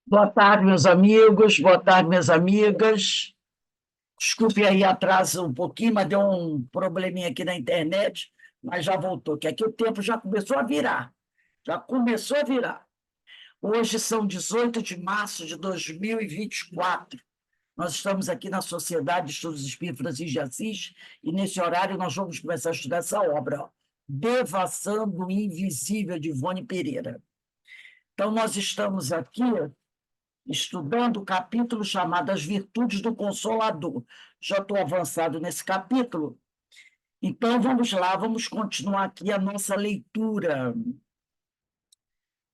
Boa tarde, meus amigos, boa tarde, minhas amigas. Desculpe aí atraso um pouquinho, mas deu um probleminha aqui na internet, mas já voltou, que aqui o tempo já começou a virar. Já começou a virar. Hoje são 18 de março de 2024. Nós estamos aqui na Sociedade de Estudos Espíritos Francisco de Assis, e nesse horário nós vamos começar a estudar essa obra, ó, Devassando o Invisível, de Ivone Pereira. Então, nós estamos aqui estudando o capítulo chamado As Virtudes do Consolador. Já estou avançado nesse capítulo, então vamos lá, vamos continuar aqui a nossa leitura.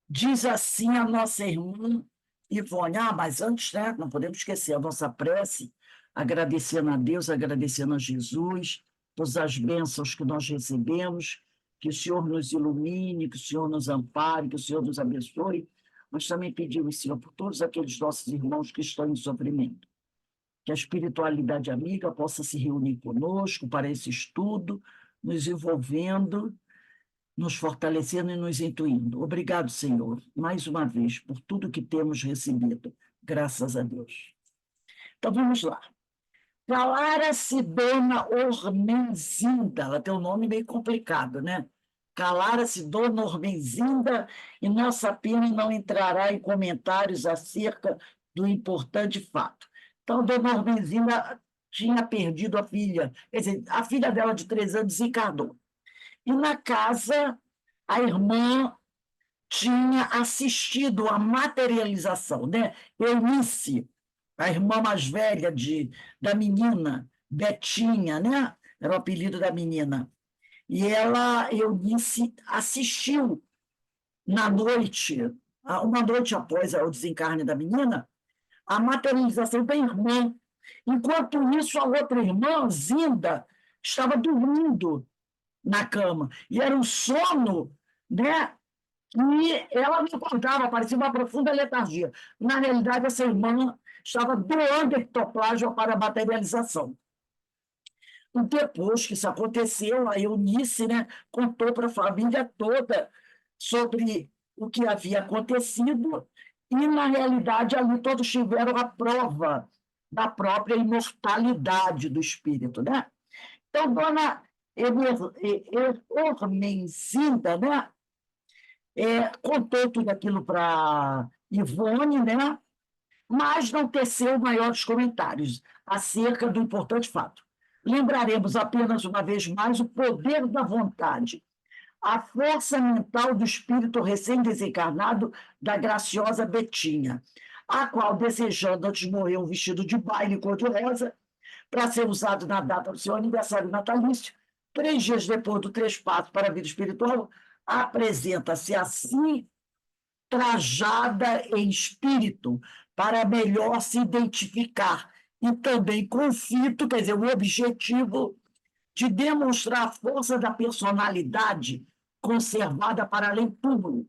Diz assim a nossa irmã Ivone, mas antes, né, não podemos esquecer a nossa prece, agradecendo a Deus, agradecendo a Jesus, todas as bênçãos que nós recebemos, que o Senhor nos ilumine, que o Senhor nos ampare, que o Senhor nos abençoe, mas também pedimos, Senhor, por todos aqueles nossos irmãos que estão em sofrimento, que a espiritualidade amiga possa se reunir conosco para esse estudo, nos envolvendo, nos fortalecendo e nos intuindo. Obrigado, Senhor, mais uma vez, por tudo que temos recebido, graças a Deus. Então, vamos lá. Calara-se Dona Ormenzinda, ela tem um nome meio complicado, né? Calara-se Dona Ormenzinda, e nossa pena não entrará em comentários acerca do importante fato. Então, Dona Ormenzinda tinha perdido a filha, quer dizer, a filha dela de 3 anos desencarnou. E na casa, a irmã tinha assistido à materialização, né? Eunice, a irmã mais velha da menina, Betinha, né? Era o apelido da menina. E ela, Eunice, assistiu na noite, uma noite após o desencarne da menina, a materialização da irmã. Enquanto isso, a outra irmã, Zinda, estava dormindo na cama. E era um sono, né? E ela não acordava, parecia uma profunda letargia. Na realidade, essa irmã estava doando ectoplasma para a materialização. E depois que isso aconteceu, a Eunice, né, contou para a família toda sobre o que havia acontecido, e, na realidade, ali todos tiveram a prova da própria imortalidade do espírito. Né? Então, dona Ormenzinda, né, contou tudo aquilo para Ivone, né? Mas não teceu maiores comentários acerca do importante fato. Lembraremos apenas uma vez mais o poder da vontade, a força mental do espírito recém-desencarnado da graciosa Betinha, a qual, desejando antes de morrer um vestido de baile cor-de-rosa, para ser usado na data do seu aniversário natalício, 3 dias depois do trespasso para a vida espiritual, apresenta-se assim trajada em espírito, para melhor se identificar, e também com fito, quer dizer, o objetivo de demonstrar a força da personalidade conservada para além túmulo,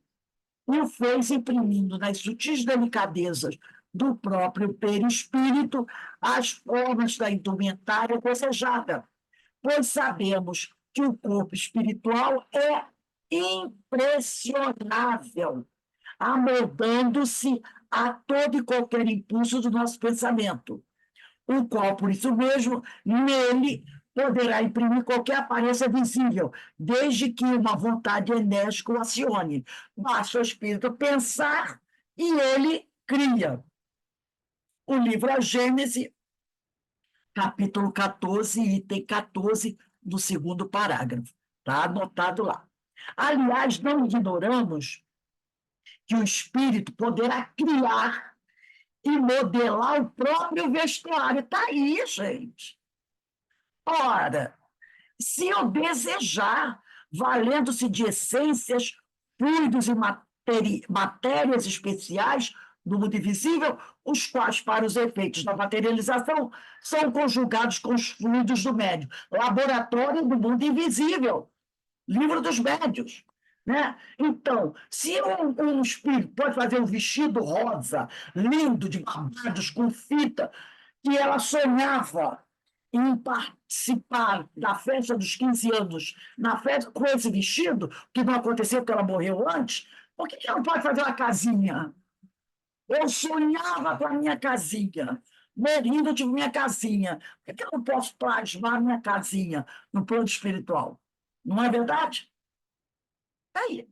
e o fez imprimindo nas sutis delicadezas do próprio perispírito as formas da indumentária desejada, pois sabemos que o corpo espiritual é impressionável, amoldando-se a todo e qualquer impulso do nosso pensamento, o qual, por isso mesmo, nele poderá imprimir qualquer aparência visível, desde que uma vontade enérgica o acione. Basta o espírito pensar e ele cria. O livro A Gênese, capítulo 14, item 14, do segundo parágrafo. Está anotado lá. Aliás, não ignoramos que o espírito poderá criar e modelar o próprio vestuário. Está aí, gente. Ora, se eu desejar, valendo-se de essências, fluidos e matérias especiais do mundo invisível, os quais, para os efeitos da materialização, são conjugados com os fluidos do médio. Laboratório do mundo invisível. Livro dos médios. Né? Então, se um espírito pode fazer um vestido rosa, lindo, de babados, com fita, que ela sonhava em participar da festa dos 15 anos, na festa com esse vestido, que não aconteceu porque ela morreu antes, por que ela não pode fazer uma casinha? Eu sonhava com a minha casinha. Merindo, eu tive minha casinha. Por que eu não posso plasmar minha casinha no plano espiritual? Não é verdade? Tá aí.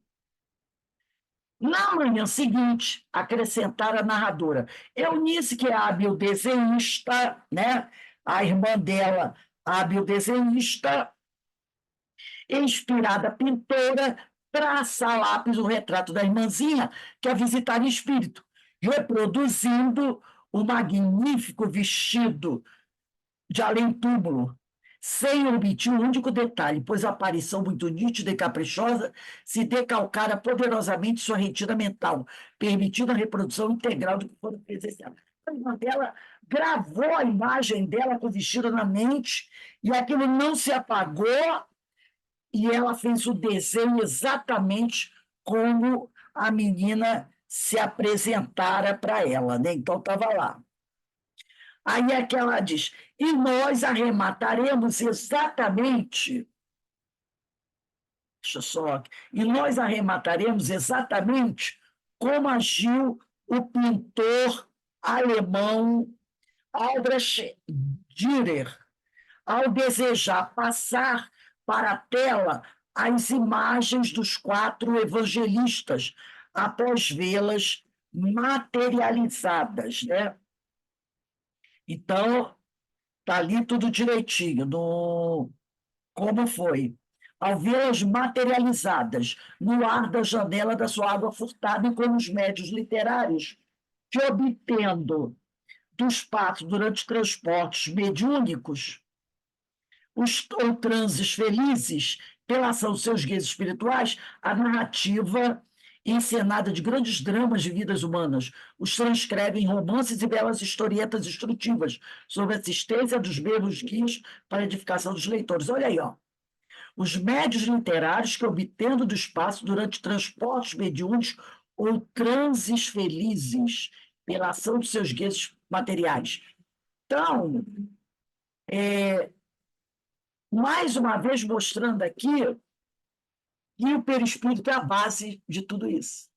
Na manhã seguinte, acrescentaram a narradora. Eunice, que é hábil desenhista, né? A irmã dela, hábil desenhista, inspirada pintora, traça a lápis o retrato da irmãzinha, que a visitaram em espírito, reproduzindo o magnífico vestido de além-túmulo, sem omitir um único detalhe, pois a aparição muito nítida e caprichosa se decalcara poderosamente sua retina mental, permitindo a reprodução integral do que foi presenciado. A irmã dela gravou a imagem dela com o vestido na mente, e aquilo não se apagou, e ela fez o desenho exatamente como a menina se apresentara para ela, né? Então estava lá. Aí é que ela diz, e nós arremataremos exatamente, deixa eu só, e nós arremataremos exatamente como agiu o pintor alemão Albrecht Dürer, ao desejar passar para a tela as imagens dos 4 evangelistas, após vê-las materializadas, né? Então, está ali tudo direitinho, como foi. Ao vê-las materializadas no ar da janela da sua água furtada, e como os médios literários, que obtendo do espaço durante transportes mediúnicos, ou transes felizes, pela ação dos seus guias espirituais, a narrativa encenada de grandes dramas de vidas humanas, os transcrevem em romances e belas historietas instrutivas sobre a assistência dos mesmos guias para a edificação dos leitores. Olha aí, ó. Os médios literários que, obtendo do espaço durante transportes mediúnicos ou transes felizes, pela ação dos seus guias materiais. Então, mais uma vez mostrando aqui que o perispírito é a base de tudo isso,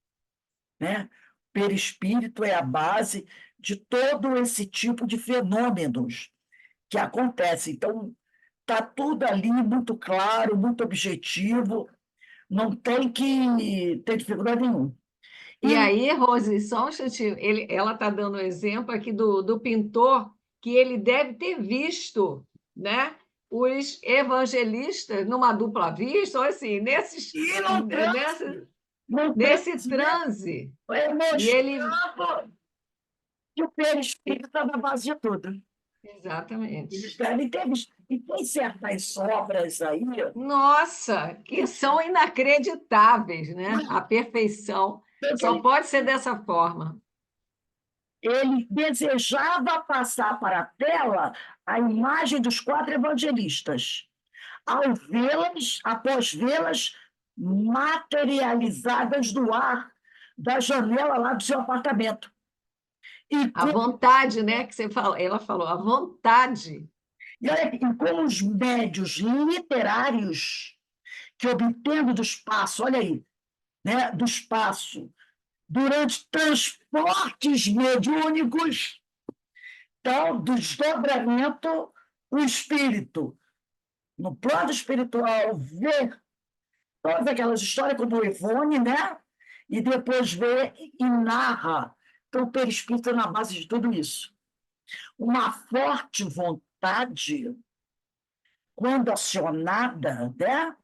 né? O perispírito é a base de todo esse tipo de fenômenos que acontecem. Então, está tudo ali muito claro, muito objetivo, não tem que ter dificuldade nenhuma. E E aí, Rose, só um instantinho, ela está dando um exemplo aqui do pintor que ele deve ter visto, né, os evangelistas numa dupla vista, ou assim, e não transe, não nesse transe, né? transe. Eu E ele. mostrava que o perispírito está na base de tudo. Eles Exatamente. devem ter visto. E tem certas obras aí, Nossa, que são inacreditáveis, né? A perfeição. porque Só pode ser dessa forma. ele desejava passar para a tela a imagem dos 4 evangelistas, ao vê-las, após vê-las materializadas no ar da janela lá do seu apartamento. E A como, vontade, né, que você fala, ela falou, a vontade. e como os médios literários que, obtendo do espaço, olha aí, né, do espaço, durante transportes mediúnicos, então, do desdobramento, o espírito, no plano espiritual, vê todas aquelas histórias como o Ivone, né? E depois vê e narra. Então, o perispírito é na base de tudo isso. Uma forte vontade, quando acionada, né?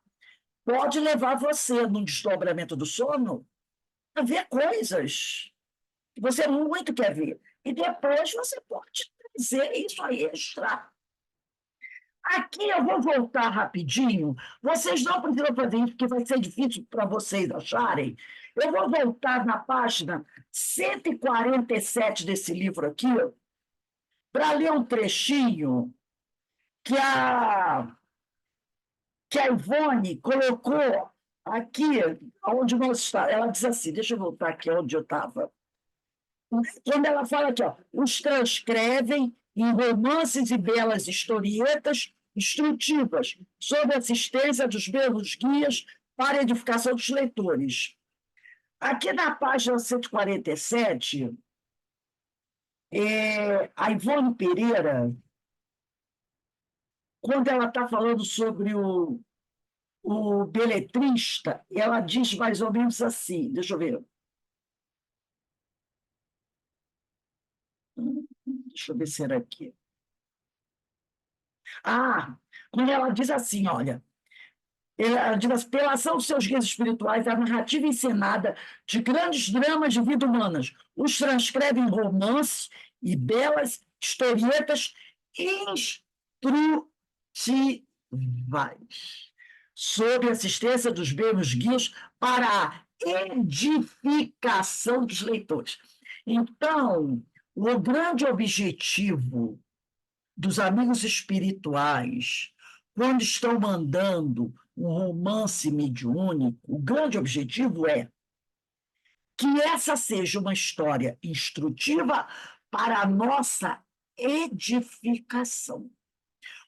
Pode levar você, num desdobramento do sono, a ver coisas que você muito quer ver. E depois você pode trazer isso aí extra. Aqui eu vou voltar rapidinho. Vocês não precisam fazer isso, porque vai ser difícil para vocês acharem. Eu vou voltar na página 147 desse livro aqui, para ler um trechinho que a Ivone colocou aqui, onde nós está. Ela diz assim: deixa eu voltar aqui onde eu estava. Quando ela fala aqui, ó, os transcrevem em romances e belas historietas instrutivas sobre a assistência dos belos guias para a edificação dos leitores. Aqui na página 147, A Ivone Pereira, quando ela está falando sobre o beletrista, ela diz mais ou menos assim, deixa eu ver. Deixa eu ver se era aqui. Quando ela diz assim, olha, ela diz assim, pela ação dos seus guias espirituais, a narrativa encenada de grandes dramas de vida humanas os transcreve em romances e belas historietas instrutivas, sob a assistência dos meus guias para a edificação dos leitores. Então, o grande objetivo dos amigos espirituais, quando estão mandando um romance mediúnico, o grande objetivo é que essa seja uma história instrutiva para a nossa edificação.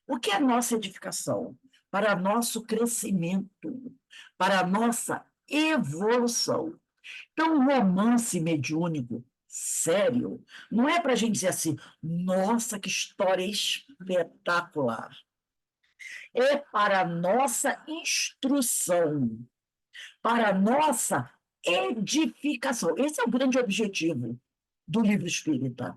O que é nossa edificação? Para nosso crescimento, para a nossa evolução. Então, um romance mediúnico sério não é para a gente dizer assim, nossa, que história espetacular. É para a nossa instrução, para a nossa edificação. Esse é o grande objetivo do livro espírita.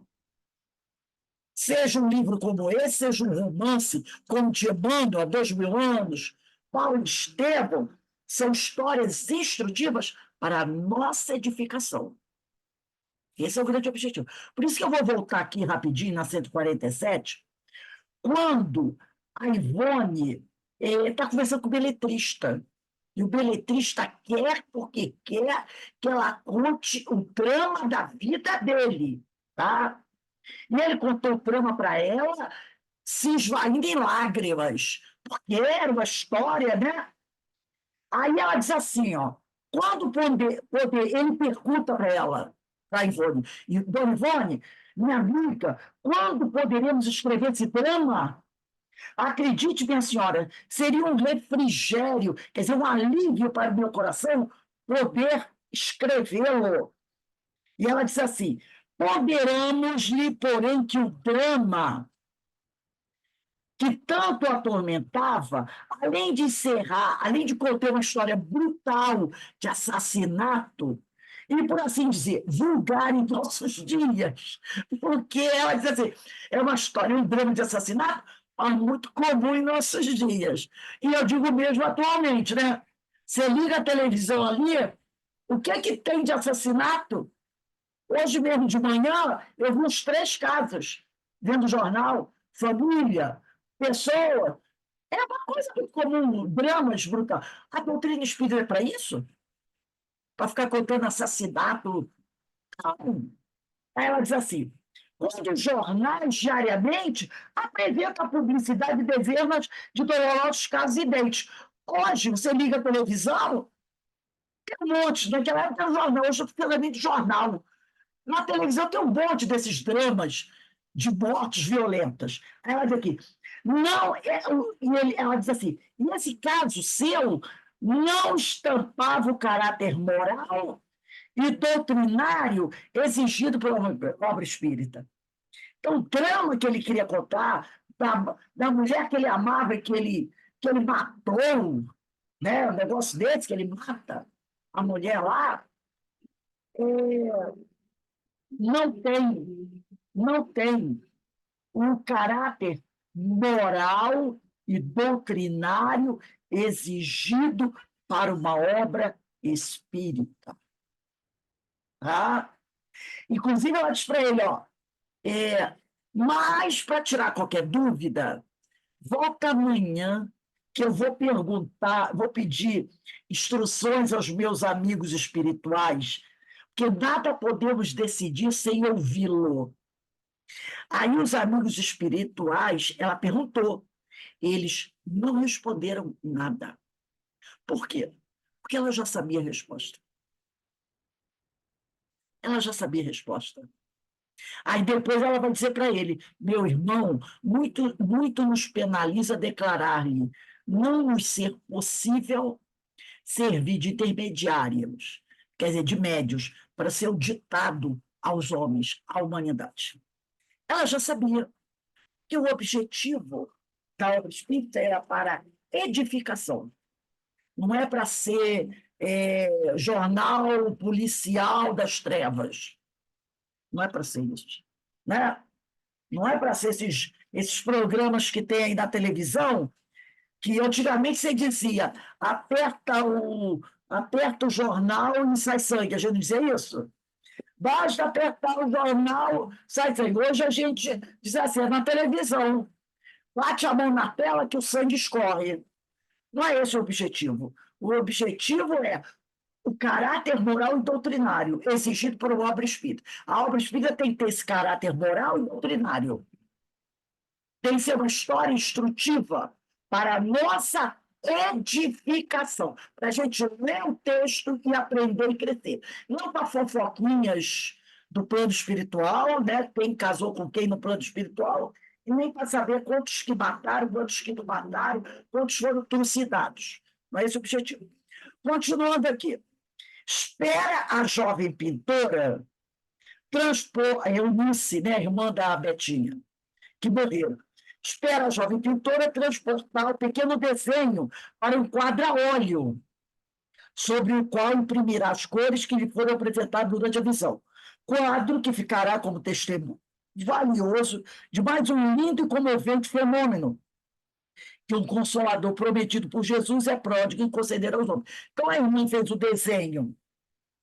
Seja um livro como esse, seja um romance como de Emmanuel, há 2000 anos, Paulo Estevam, são histórias instrutivas para a nossa edificação. Esse é o grande objetivo. Por isso que eu vou voltar aqui rapidinho na 147, quando a Ivone está conversando com o beletrista. E o beletrista quer, porque quer que ela conte o drama da vida dele. Tá? E ele contou o drama para ela, se esvaindo em lágrimas, porque era uma história, né? Aí ela diz assim, ó, quando ele pergunta para ela, para a Ivone, e, Dona Ivone, minha amiga, quando poderemos escrever esse drama? Acredite, minha senhora, seria um refrigério, quer dizer, um alívio para o meu coração poder escrevê-lo. E ela disse assim, poderamos-lhe, porém, que o drama que tanto atormentava, além de encerrar, além de conter uma história brutal de assassinato, e, por assim dizer, vulgar em nossos dias, porque ela diz assim, é uma história, um drama de assassinato, mas muito comum em nossos dias. E eu digo mesmo atualmente, né? Você liga a televisão ali, o que é que tem de assassinato? Hoje mesmo de manhã, eu vi uns 3 casos, vendo jornal, família, pessoa. É uma coisa muito comum, dramas brutais. A doutrina espírita é para isso? Para ficar contando assassinato? Não. Aí ela diz assim, quando os jornais diariamente apresentam a publicidade de dezenas de dolorosos casos idênticos. Hoje, você liga a televisão, tem um monte, naquela época era jornal, hoje eu estou falando de jornal. Na televisão tem um monte desses dramas de mortes violentas. Aí ela diz aqui, não, ela diz assim, nesse caso seu, não estampava o caráter moral e doutrinário exigido pela obra espírita. Então, o drama que ele queria contar, da mulher que ele amava e que ele matou, né, um negócio desse, que ele mata a mulher lá, é, não tem um caráter moral e doutrinário exigido para uma obra espírita. Tá? Inclusive, ela diz para ele, ó, mas para tirar qualquer dúvida, volta amanhã que eu vou perguntar, vou pedir instruções aos meus amigos espirituais, porque nada podemos decidir sem ouvi-lo. Aí os amigos espirituais, ela perguntou, eles não responderam nada. Por quê? Porque ela já sabia a resposta. Ela já sabia a resposta. Aí depois ela vai dizer para ele, meu irmão, muito, muito nos penaliza declarar-lhe não nos ser possível servir de intermediários, quer dizer, de médios, para ser o ditado aos homens, à humanidade. Ela já sabia que o objetivo da obra espírita era para edificação, não é para ser jornal policial das trevas, não é para ser isso, né? Não é para ser esses programas que tem aí na televisão, que antigamente você dizia, aperta o jornal e sai sangue. A gente não dizia isso? Basta apertar o jornal, sai sangue. Hoje a gente diz assim, é na televisão. Bate a mão na tela que o sangue escorre. Não é esse o objetivo. O objetivo é o caráter moral e doutrinário exigido por uma obra espírita. A obra espírita tem que ter esse caráter moral e doutrinário. Tem que ser uma história instrutiva para a nossa edificação, para a gente ler o texto e aprender e crescer. Não para fofoquinhas do plano espiritual, né? Quem casou com quem no plano espiritual, e nem para saber quantos que mataram, quantos que não mataram, quantos foram trucidados. Não é esse o objetivo. Continuando aqui. Espera a jovem pintora transpor a Eunice, né, irmã da Betinha, que morreu. Espera a jovem pintora transportar o pequeno desenho para um quadro a óleo, sobre o qual imprimirá as cores que lhe foram apresentadas durante a visão. Quadro que ficará como testemunho valioso de mais um lindo e comovente fenômeno, que um consolador prometido por Jesus é pródigo em conceder aos homens. Então, a irmã fez o desenho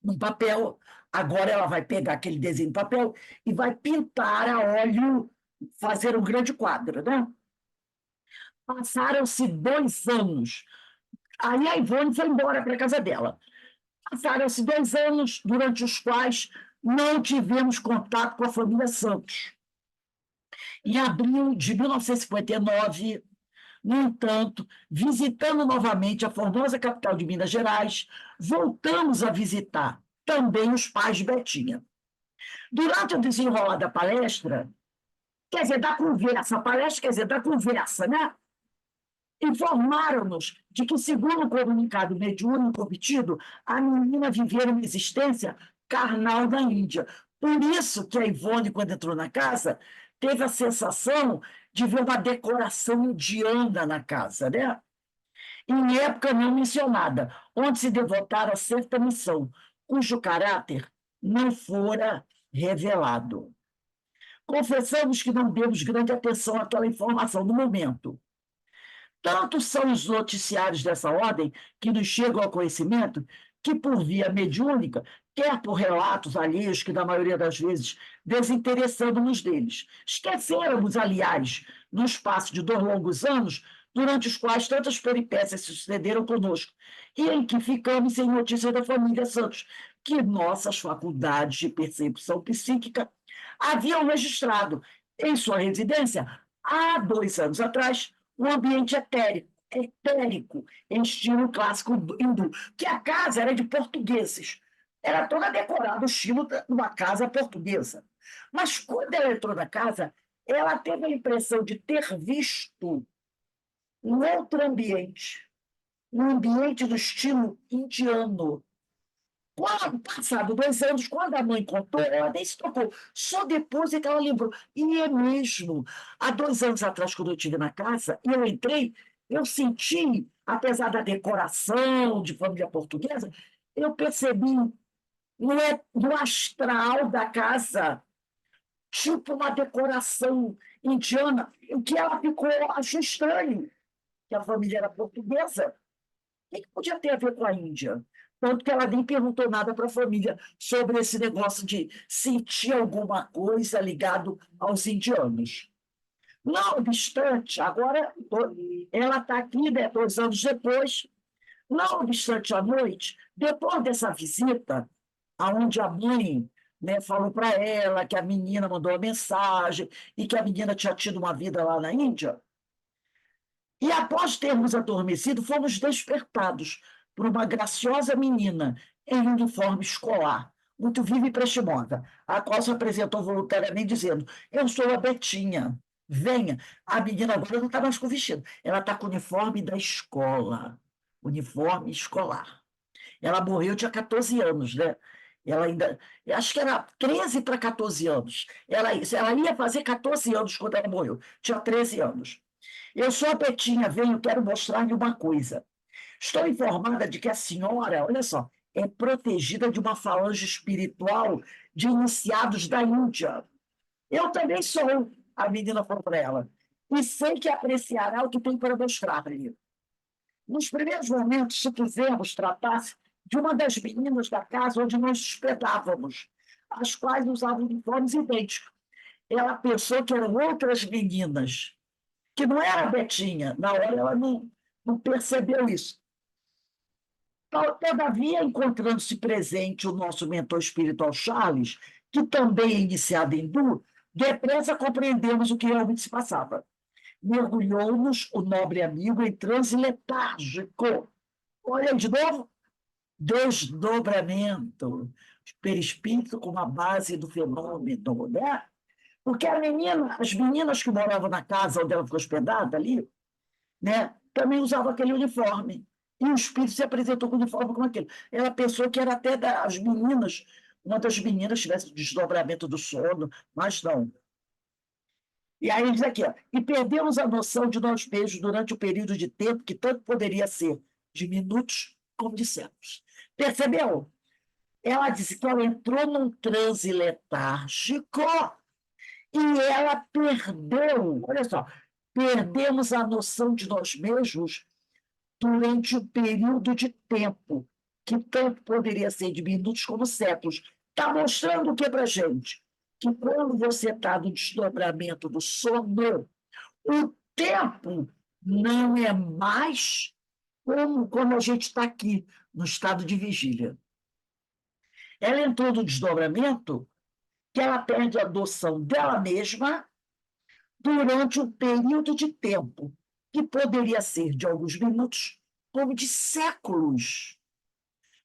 num papel, agora ela vai pegar aquele desenho em papel e vai pintar a óleo, fazer um grande quadro, né? Passaram-se 2 anos. Aí a Ivone foi embora para a casa dela. Passaram-se 2 anos, durante os quais não tivemos contato com a família Santos. Em abril de 1959, no entanto, visitando novamente a formosa capital de Minas Gerais, voltamos a visitar também os pais de Betinha. Durante o desenrolar da palestra, quer dizer, da conversa, a palestra quer dizer, da conversa, né? Informaram-nos de que, segundo o comunicado mediúnico obtido, a menina vivia uma existência carnal na Índia. Por isso que a Ivone, quando entrou na casa, teve a sensação de ver uma decoração indiana na casa, né? Em época não mencionada, onde se devotaram a certa missão, cujo caráter não fora revelado. Confessamos que não demos grande atenção àquela informação no momento. Tanto são os noticiários dessa ordem que nos chegam ao conhecimento que, por via mediúnica, quer por relatos alheios que, na maioria das vezes, desinteressamos-nos deles. Esquecêramos, aliás, no espaço de 2 longos anos, durante os quais tantas peripécias se sucederam conosco, e em que ficamos sem notícia da família Santos, que nossas faculdades de percepção psíquica haviam registrado em sua residência há 2 anos atrás um ambiente etérico, em estilo clássico hindu, que a casa era de portugueses. Era toda decorada, o estilo de uma casa portuguesa. Mas quando ela entrou na casa, ela teve a impressão de ter visto um outro ambiente, um ambiente do estilo indiano. Quando, passado 2 anos, quando a mãe contou, ela nem se tocou. Só depois é que ela lembrou. E é mesmo. Há 2 anos atrás, quando eu estive na casa, e eu entrei, eu senti, apesar da decoração de família portuguesa, eu percebi no astral da casa, tipo uma decoração indiana, o que ela ficou, achou estranho, que a família era portuguesa. O que podia ter a ver com a Índia? Tanto que ela nem perguntou nada para a família sobre esse negócio de sentir alguma coisa ligado aos indianos. Não obstante, agora ela está aqui, né, 2 anos depois. Não obstante, à noite, depois dessa visita, aonde a mãe, né, falou para ela que a menina mandou uma mensagem e que a menina tinha tido uma vida lá na Índia, e após termos adormecido, fomos despertados por uma graciosa menina em uniforme escolar, muito viva e prestimosa, a qual se apresentou voluntariamente dizendo: Eu sou a Betinha, venha. A menina agora não está mais com vestido, ela está com o uniforme da escola, uniforme escolar. Ela morreu, tinha 14 anos, né? Ela ainda, eu acho que era 13 para 14 anos. Ela ia fazer 14 anos quando ela morreu. Tinha 13 anos. Eu sou a Betinha, venho, quero mostrar-lhe uma coisa. Estou informada de que a senhora, olha só, é protegida de uma falange espiritual de iniciados da Índia. Eu também sou, a menina falou para ela, e sei que apreciará o que tem para mostrar-lhe. Nos primeiros momentos, supusemos tratar-se de uma das meninas da casa onde nós hospedávamos, as quais usavam uniformes idênticos. Ela pensou que eram outras meninas, que não era a Betinha. Na hora ela não percebeu isso. Todavia, encontrando-se presente o nosso mentor espiritual Charles, que também é iniciado em hindu, depressa compreendemos o que realmente se passava. Mergulhou-nos o nobre amigo em transe letárgico. Olha de novo, desdobramento, perispírito como a base do fenômeno, né? Porque as meninas que moravam na casa onde ela ficou hospedada ali, né, também usavam aquele uniforme. E o espírito se apresentou com o uniforme como aquele. Ela pensou que era até das meninas, uma das meninas tivesse desdobramento do sono, mas não. E aí ele diz aqui, ó, e perdemos a noção de nós mesmos durante o período de tempo que tanto poderia ser de minutos como de séculos. Percebeu? Ela disse que ela entrou num transe letárgico e ela perdeu, olha só, perdemos a noção de nós mesmos durante um período de tempo que tanto poderia ser de minutos como séculos. Está mostrando o que para a gente? Que quando você está no desdobramento do sono, o tempo não é mais como quando a gente está aqui, no estado de vigília. Ela entrou no desdobramento que ela perde a noção dela mesma durante um período de tempo que poderia ser de alguns minutos, como de séculos.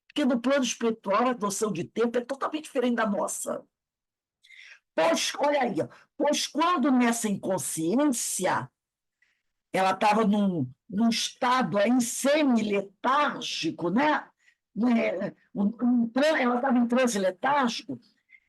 Porque no plano espiritual a noção de tempo é totalmente diferente da nossa. Pois, olha aí, pois quando nessa inconsciência ela estava num estado aí semi-letárgico, né? Ela estava em transe letárgico,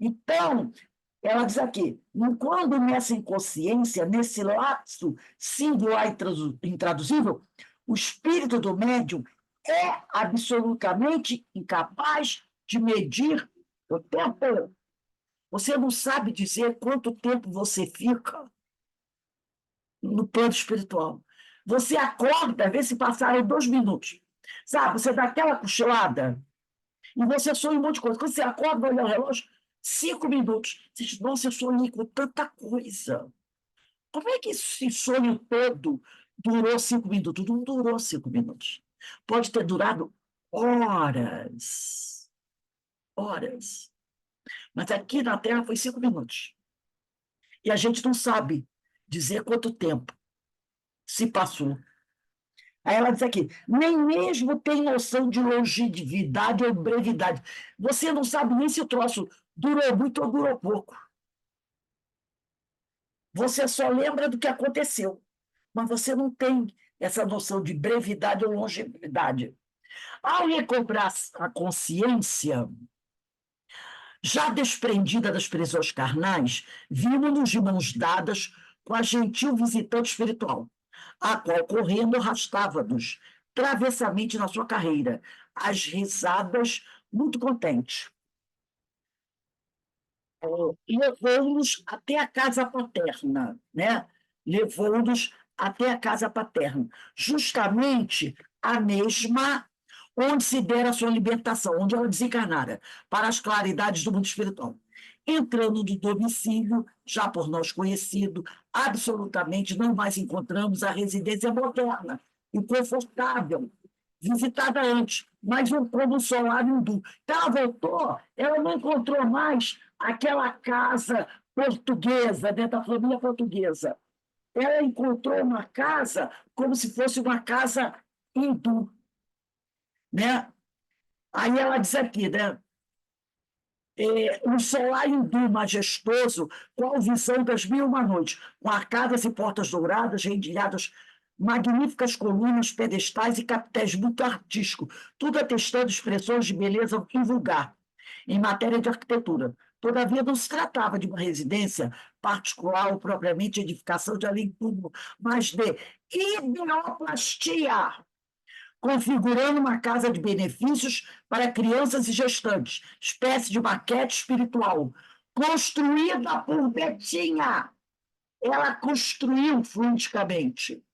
então ela diz aqui, quando nessa inconsciência, nesse lapso singular e intraduzível, o espírito do médium é absolutamente incapaz de medir o tempo. Você não sabe dizer quanto tempo você fica no plano espiritual. Você acorda, vê se passaram 2 minutos. Sabe, você dá aquela cochilada e você sonha um monte de coisa. Quando você acorda, olha o relógio, 5 minutos. Você diz, nossa, eu sonhei com tanta coisa. Como é que esse sonho todo durou 5 minutos? Não durou 5 minutos. Pode ter durado horas. Horas. Mas aqui na Terra foi 5 minutos. E a gente não sabe dizer quanto tempo se passou. Aí ela diz aqui, nem mesmo tem noção de longevidade ou brevidade. Você não sabe nem se o troço durou muito ou durou pouco. Você só lembra do que aconteceu, mas você não tem essa noção de brevidade ou longevidade. Ao recobrar a consciência, já desprendida das prisões carnais, vimos-nos de mãos dadas com a gentil visitante espiritual, a qual correndo arrastava-nos travessamente na sua carreira, as risadas muito contentes. Levou-nos até a casa paterna, né? Levou-nos até a casa paterna, justamente a mesma onde se dera a sua libertação, onde ela desencarnara, para as claridades do mundo espiritual. Entrando no domicílio, já por nós conhecido, absolutamente não mais encontramos a residência moderna e confortável, visitada antes, mas como um solar hindu. Então, ela voltou, ela não encontrou mais aquela casa portuguesa, dentro da família portuguesa. Ela encontrou uma casa como se fosse uma casa hindu, né? Aí ela diz aqui, né? Um solar hindu majestoso, qual visão das 1001 noites, com arcadas e portas douradas, rendilhadas, magníficas colunas, pedestais e capitéis muito artísticos, tudo atestando expressões de beleza invulgar. em matéria de arquitetura. Todavia, não se tratava de uma residência particular ou propriamente edificação de além público, mas de ideoplastia, configurando uma casa de benefícios para crianças e gestantes, espécie de maquete espiritual, construída por Betinha. Ela construiu fluidicamente.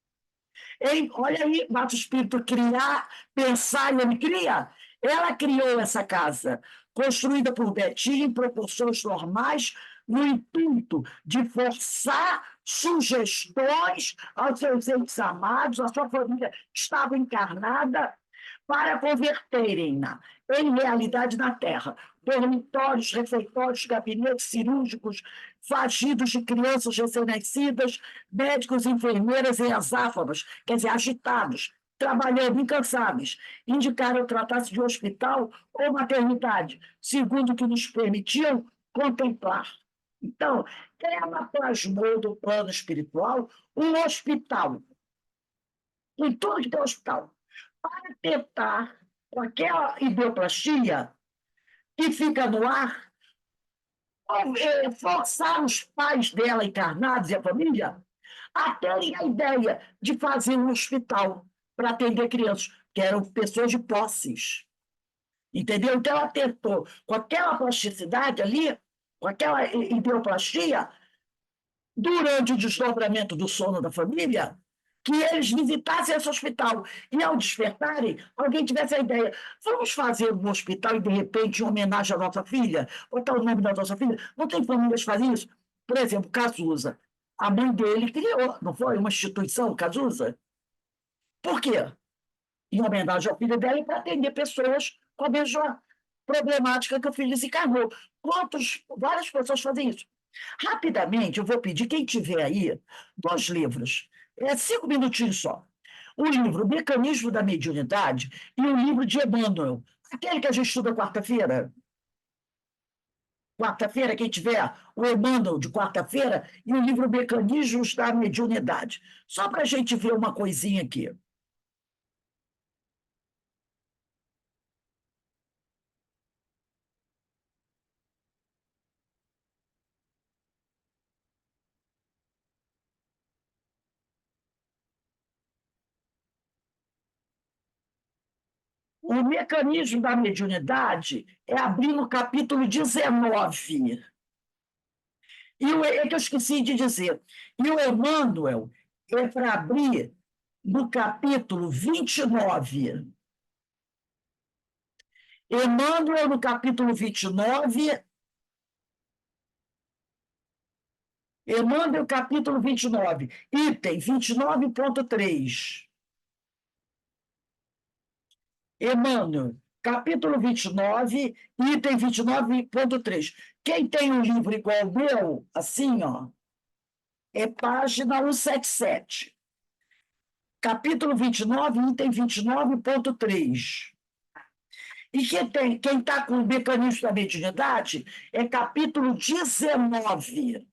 Olha aí, Mato Espírito criar, pensar e ele cria. Ela criou essa casa, construída por Betinha em proporções normais, no intuito de forçar sugestões aos seus entes amados, à sua família que estava encarnada, para converterem-na em realidade na Terra. Dormitórios, refeitórios, gabinetes cirúrgicos, fagidos de crianças recém-nascidas, médicos e enfermeiras em azáfamos, quer dizer, agitados, trabalhando incansáveis, indicaram tratar-se de hospital ou maternidade, segundo o que nos permitiam contemplar. Então, ela plasmou do plano espiritual um hospital, em tudo que tem hospital, para tentar, com aquela ideoplastia que fica no ar, forçar os pais dela encarnados e a família a terem a ideia de fazer um hospital para atender crianças, que eram pessoas de posses. Entendeu? Então, ela tentou, com aquela plasticidade ali, com aquela ideoplastia, durante o desdobramento do sono da família, que eles visitassem esse hospital. E, ao despertarem, alguém tivesse a ideia: vamos fazer um hospital e, de repente, em homenagem à nossa filha, botar o nome da nossa filha. Não tem famílias que fazem isso? Por exemplo, Cazuza. A mãe dele criou, não foi? Uma instituição, Cazuza. Por quê? Em homenagem ao filho dela e para atender pessoas com a mesma problemática que o filho desencarnou. Várias pessoas fazem isso. Rapidamente, eu vou pedir, quem tiver aí, 2 livros, 5 minutinhos só. O livro Mecanismo da Mediunidade e o livro de Emmanuel, aquele que a gente estuda quarta-feira. Quarta-feira, quem tiver o Emmanuel de quarta-feira e o livro Mecanismos da Mediunidade. Só para a gente ver uma coisinha aqui. O mecanismo da mediunidade é abrir no capítulo 19. É que eu esqueci de dizer. E o Emmanuel é para abrir no capítulo 29. Emmanuel, no capítulo 29. Emmanuel, capítulo 29, item 29.3. Emmanuel, capítulo 29, item 29.3. Quem tem um livro igual ao meu, assim, ó, é página 177. Capítulo 29, item 29.3. E quem está com o mecanismo da mediunidade é capítulo 19.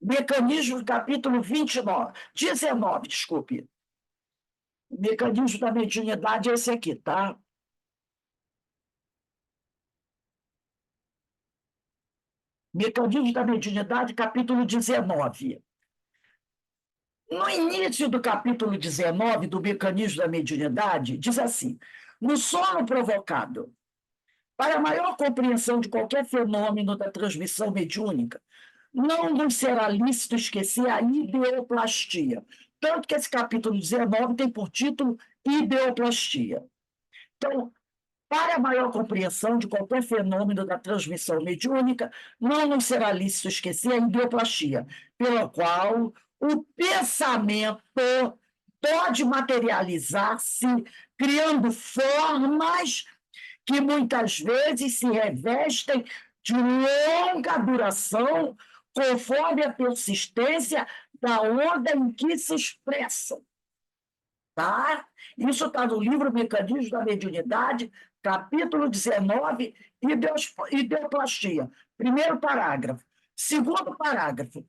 Mecanismo, capítulo 29. 19, desculpe. O mecanismo da mediunidade é esse aqui, tá? Mecanismo da mediunidade, capítulo 19. No início do capítulo 19 do mecanismo da mediunidade, diz assim: no sono provocado, para maior compreensão de qualquer fenômeno da transmissão mediúnica, não nos será lícito esquecer a ideoplastia. Tanto que esse capítulo 19 tem por título Ideoplastia. Então, para maior compreensão de qualquer fenômeno da transmissão mediúnica, não nos será lícito esquecer a ideoplastia, pela qual o pensamento pode materializar-se criando formas que muitas vezes se revestem de longa duração, conforme a persistência da onda em que se expressam. Tá? Isso está no livro Mecanismos da Mediunidade, capítulo 19, Ideoplastia. Primeiro parágrafo. Segundo parágrafo.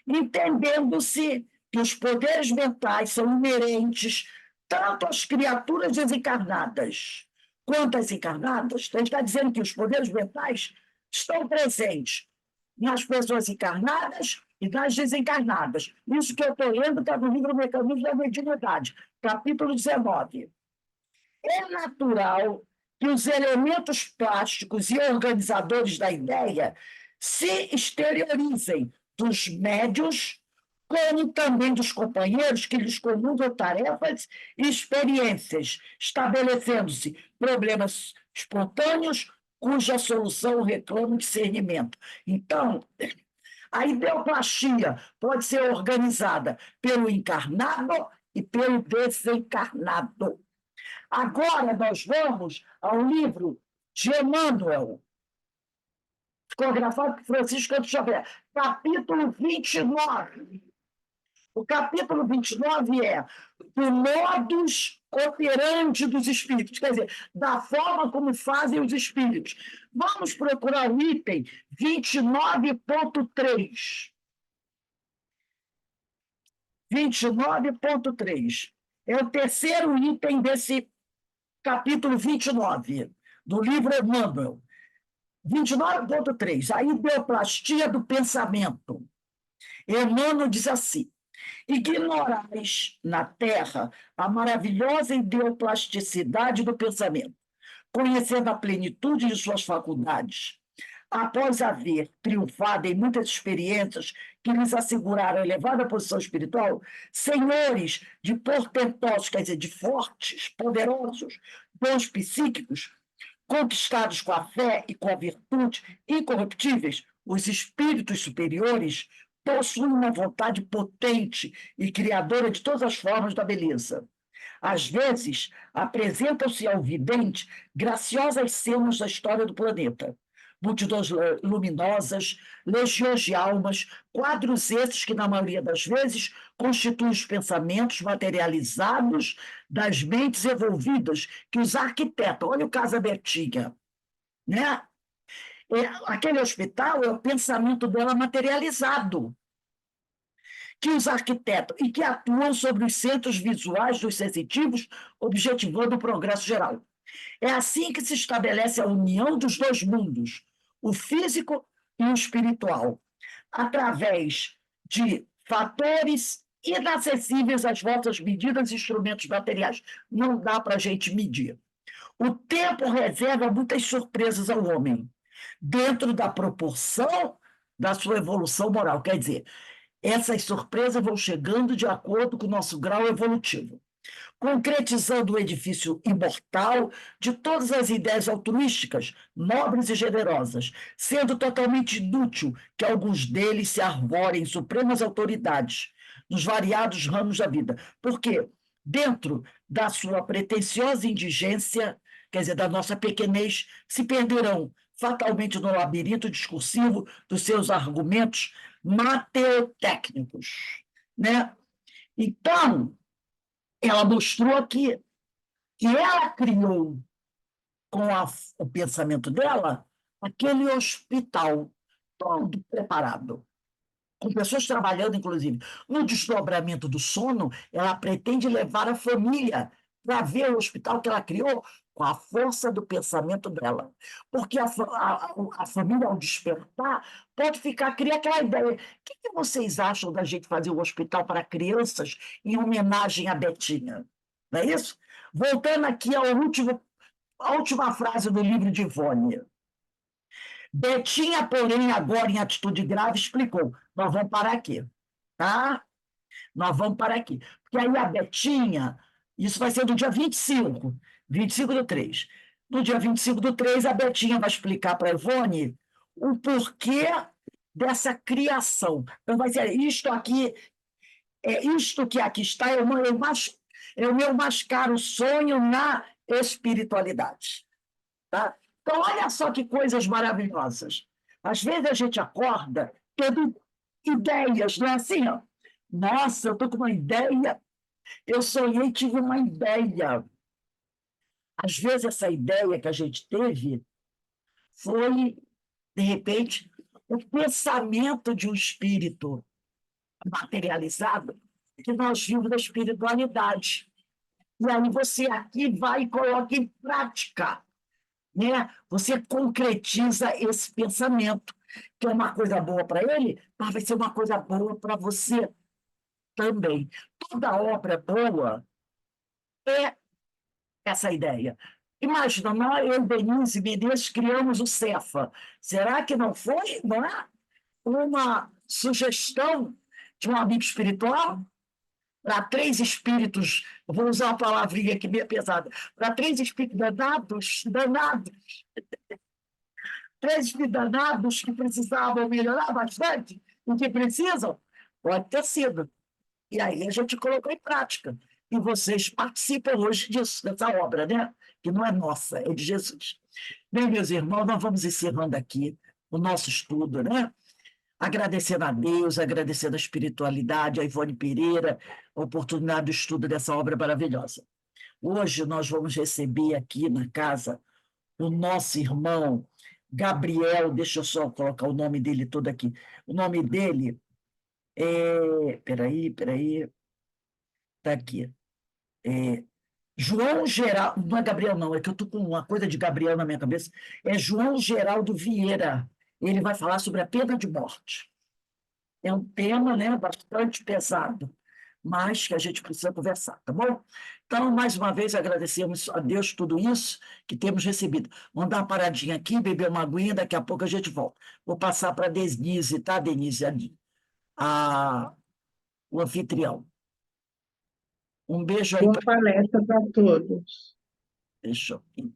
Entendendo-se que os poderes mentais são inerentes tanto às criaturas desencarnadas quanto às encarnadas, ele está dizendo que os poderes mentais estão presentes nas pessoas encarnadas e nas desencarnadas. Isso que eu estou lendo está no livro Mecanismos da Mediunidade, capítulo 19. É natural que os elementos plásticos e organizadores da ideia se exteriorizem dos médios, como também dos companheiros que lhes comungam tarefas e experiências, estabelecendo-se problemas espontâneos cuja solução reclama discernimento. Então, a ideoplastia pode ser organizada pelo encarnado e pelo desencarnado. Agora nós vamos ao livro de Emmanuel, psicografado por Francisco de Xavier, capítulo 29. O capítulo 29 é do modus operandi dos espíritos, quer dizer, da forma como fazem os espíritos. Vamos procurar o item 29.3. 29.3. É o terceiro item desse capítulo 29, do livro Emmanuel. 29.3, a ideoplastia do pensamento. Emmanuel diz assim: ignorais na Terra a maravilhosa ideoplasticidade do pensamento, conhecendo a plenitude de suas faculdades. Após haver triunfado em muitas experiências que lhes asseguraram elevada posição espiritual, senhores de portentosos, quer dizer, de fortes, poderosos, dons psíquicos, conquistados com a fé e com a virtude incorruptíveis, os espíritos superiores possuem uma vontade potente e criadora de todas as formas da beleza. Às vezes, apresentam-se ao vidente graciosas cenas da história do planeta. Multidões luminosas, legiões de almas, quadros esses que, na maioria das vezes, constituem os pensamentos materializados das mentes evolvidas que os arquitetam. Olha o caso da Betinha, né? Aquele hospital é o pensamento dela materializado, que os arquitetam e que atuam sobre os centros visuais dos sensitivos, objetivando o progresso geral. É assim que se estabelece a união dos dois mundos, o físico e o espiritual, através de fatores inacessíveis às vossas medidas e instrumentos materiais. Não dá para a gente medir. O tempo reserva muitas surpresas ao homem, dentro da proporção da sua evolução moral. Quer dizer, essas surpresas vão chegando de acordo com o nosso grau evolutivo, concretizando o edifício imortal de todas as ideias altruísticas, nobres e generosas, sendo totalmente inútil que alguns deles se arvorem supremas autoridades nos variados ramos da vida. Porque, dentro da sua pretensiosa indigência, quer dizer, da nossa pequenez, se perderão fatalmente no labirinto discursivo dos seus argumentos mateotécnicos, né? Então, ela mostrou aqui que ela criou, com o pensamento dela, aquele hospital todo preparado, com pessoas trabalhando, inclusive. No desdobramento do sono, ela pretende levar a família para ver o hospital que ela criou com a força do pensamento dela. Porque a família, ao despertar, pode criar aquela ideia. O que vocês acham da gente fazer um hospital para crianças em homenagem à Betinha? Não é isso? Voltando aqui à última frase do livro de Ivone. Betinha, porém, agora em atitude grave, explicou: nós vamos parar aqui, tá? Nós vamos parar aqui. Porque aí a Betinha, isso vai ser no dia 25/3. No dia 25/3, a Betinha vai explicar para a Ivone o porquê dessa criação. Então, vai ser isto aqui, isto que aqui está, é o meu mais caro sonho na espiritualidade. Tá? Então, olha só que coisas maravilhosas. Às vezes a gente acorda tendo ideias, não é assim? Ó? Nossa, eu estou com uma ideia, eu sonhei, tive uma ideia. Às vezes essa ideia que a gente teve foi, de repente, o pensamento de um espírito materializado que nós vimos da espiritualidade. E aí você aqui vai e coloca em prática, né? Você concretiza esse pensamento, que é uma coisa boa para ele, mas vai ser uma coisa boa para você também. Toda obra boa é essa ideia. Imagina, nós, eu, Denise Menezes, criamos o Cefa. Será que não foi, não é? Uma sugestão de um amigo espiritual? Para três espíritos, vou usar uma palavrinha aqui meio pesada, para três espíritos danados, três espíritos danados que precisavam melhorar bastante, e que precisam, pode ter sido. E aí a gente colocou em prática. E vocês participam hoje disso, dessa obra, né? Que não é nossa, é de Jesus. Bem, meus irmãos, nós vamos encerrando aqui o nosso estudo, né? Agradecendo a Deus, agradecendo a espiritualidade, a Ivone Pereira, a oportunidade do estudo dessa obra maravilhosa. Hoje nós vamos receber aqui na casa o nosso irmão Gabriel, deixa eu só colocar o nome dele todo aqui. O nome dele é. Peraí, está aqui. João Geraldo, não é Gabriel, não, é que eu estou com uma coisa de Gabriel na minha cabeça. É João Geraldo Vieira. Ele vai falar sobre a pena de morte. É um tema, né, bastante pesado, mas que a gente precisa conversar, tá bom? Então, mais uma vez, agradecemos a Deus tudo isso que temos recebido. Vamos dar uma paradinha aqui, beber uma aguinha, daqui a pouco a gente volta. Vou passar para a Denise, tá, Denise? A, o anfitrião. Um beijo aí Boa para. palestra para todos. Deixa eu.